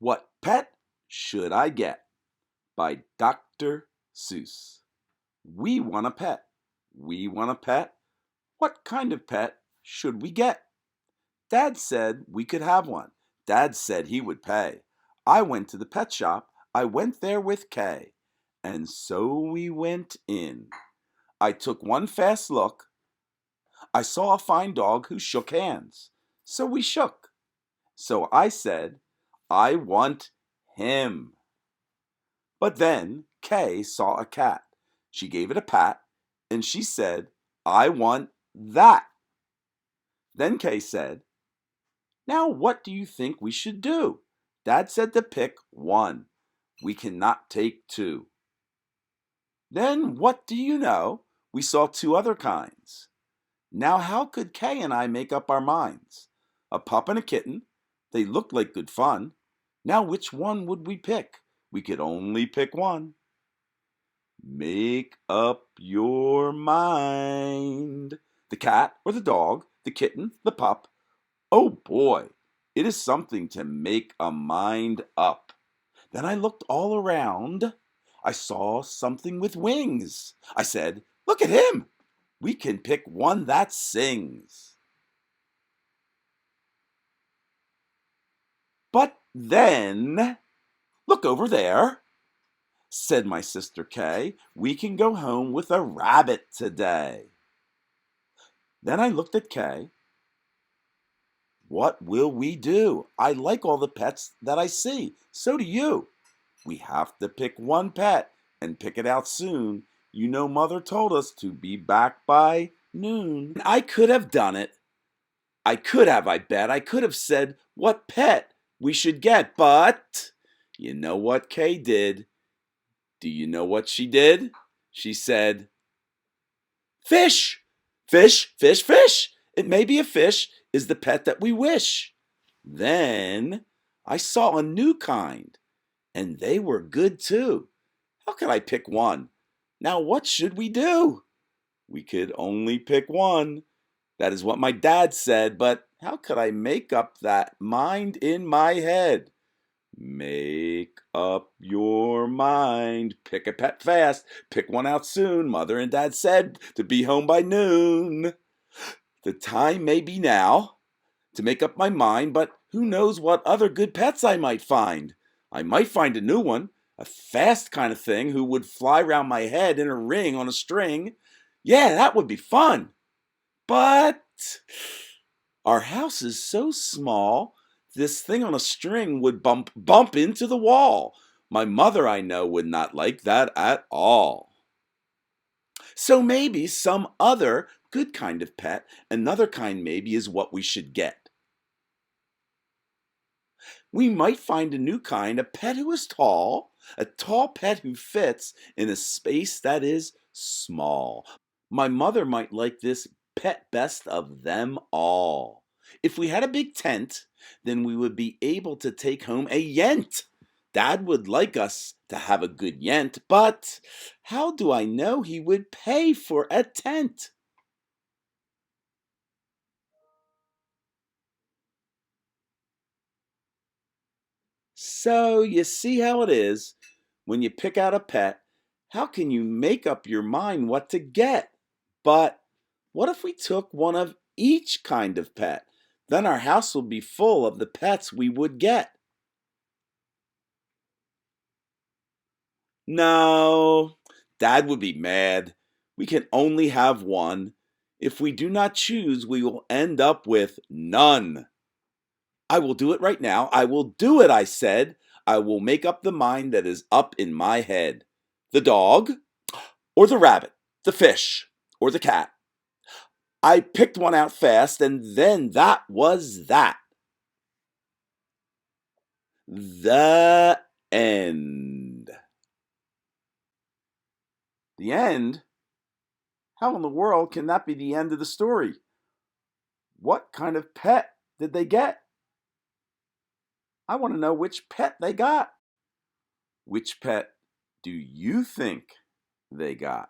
What pet should I get? By Dr. Seuss. We want a pet. We want a pet. What kind of pet should we get? Dad said we could have one. Dad said he would pay. I went to the pet shop. I went there with Kay. And so we went in. I took one fast look. I saw a fine dog who shook hands. So we shook. So I said, I want him. But then Kay saw a cat. She gave it a pat, and she said, I want that. Then Kay said, now what do you think we should do? Dad said to pick one. We cannot take two. Then what do you know? We saw two other kinds. Now how could Kay and I make up our minds? A pup and a kitten. They looked like good fun. Now which one would we pick? We could only pick one. Make up your mind. The cat or the dog, the kitten, the pup. Oh boy, it is something to make a mind up. Then I looked all around. I saw something with wings. I said, look at him. We can pick one that sings. But then, look over there, said my sister Kay. We can go home with a rabbit today. Then I looked at Kay. What will we do? I like all the pets that I see. So do you. We have to pick one pet and pick it out soon. You know, Mother told us to be back by noon. I could have done it. I bet. I could have said what pet we should get, but you know what Kay did? Do you know what she did? She said, fish, fish, fish, fish. It may be a fish is the pet that we wish. Then I saw a new kind, and they were good too. How could I pick one? Now what should we do? We could only pick one. That is what my dad said, but how could I make up that mind in my head? Make up your mind. Pick a pet fast. Pick one out soon. Mother and Dad said to be home by noon. The time may be now to make up my mind, but who knows what other good pets I might find. I might find a new one, a fast kind of thing who would fly round my head in a ring on a string. Yeah, that would be fun. But our house is so small, this thing on a string would bump into the wall. My mother, I know, would not like that at all. So maybe some other good kind of pet, another kind maybe, is what we should get. We might find a new kind, a pet who is tall, a tall pet who fits in a space that is small. My mother might like this pet best of them all. If we had a big tent, then we would be able to take home a yent. Dad would like us to have a good yent, but how do I know he would pay for a tent? So you see how it is when you pick out a pet. How can you make up your mind what to get? But what if we took one of each kind of pet? Then our house would be full of the pets we would get. No, Dad would be mad. We can only have one. If we do not choose, we will end up with none. I will do it right now. I will do it, I said. I will make up the mind that is up in my head. The dog, or the rabbit, the fish, or the cat. I picked one out fast, and then that was that. The end. The end? How in the world can that be the end of the story? What kind of pet did they get? I want to know which pet they got. Which pet do you think they got?